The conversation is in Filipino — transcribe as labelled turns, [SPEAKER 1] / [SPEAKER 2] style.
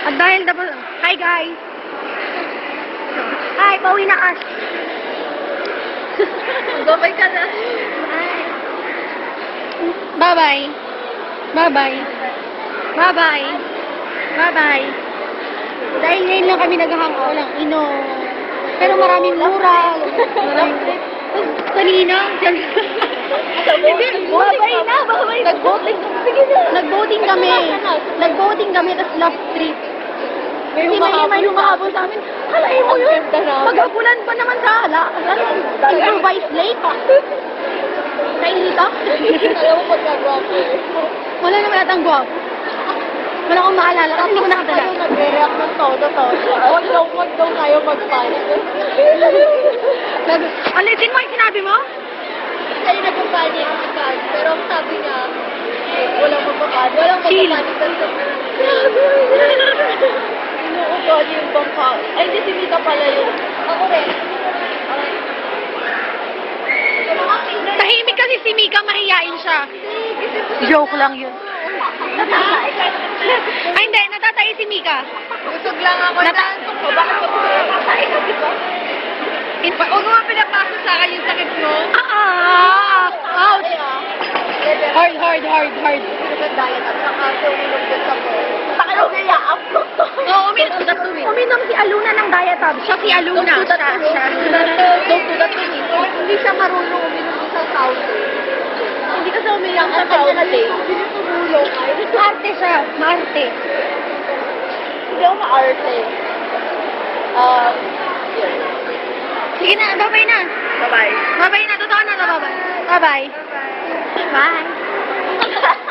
[SPEAKER 1] At dahil dapat... Hi, guys! Hi, pauwi na Ash!
[SPEAKER 2] Gabay ka na.
[SPEAKER 1] Bye-bye! Bye-bye! Bye-bye! Bye-bye! Dahil ngayon lang kami nag-hangout lang, pero maraming mura. Kanina,
[SPEAKER 2] Babay na. Nag-voting. Sige na.
[SPEAKER 1] nag-voting kami, tapos last trip.
[SPEAKER 2] May
[SPEAKER 1] humahabol sa amin. Halain mo yun. Maghabulan pa naman sa hala. Improvise late. Kainita.
[SPEAKER 2] Alam mo pagkagwapo.
[SPEAKER 1] Wala naman natang guwapo. Wala akong maalala kasi hindi ko nakatala.
[SPEAKER 2] Kayo nagre-react ng todo. Wag daw kayo mag-panic.
[SPEAKER 1] Alisin mo yung sinabi mo?
[SPEAKER 2] Kayo nag-panic agad. Pero ang sabi niya, walang magpapanic. Walang
[SPEAKER 1] Chill.
[SPEAKER 2] magpapanic. Inuugali yung bangka. Ay, hindi si Mika pala yun. Ako rin.
[SPEAKER 1] Tahimik kasi si Mika, mahiyain siya. Joke lang yun. Ay, hindi. Natatai si Mika.
[SPEAKER 2] Busog lang ako. Naantok ko. Bakit ka pumatay ka, di ba? Huwag mo pinapasa sa akin yung sakit mo.
[SPEAKER 1] Ouch! Hard.
[SPEAKER 2] Diet at saka uminom din sa ko. Saka yung naiya-upload to.
[SPEAKER 1] Oo, uminom si Aluna ng diatab. Siya si Aluna.
[SPEAKER 2] Don't do that to me. Hindi siya marunong uminom din sa fountain. Hindi kasi umiyak sa fountain. Hindi tumulong.
[SPEAKER 1] Arte siya. Maarte.
[SPEAKER 2] Hindi ako maarte. Yun.
[SPEAKER 1] Sige na, babay na.
[SPEAKER 2] Bye-bye.
[SPEAKER 1] Babay na, totoo na, babay. Bye-bye. Bye.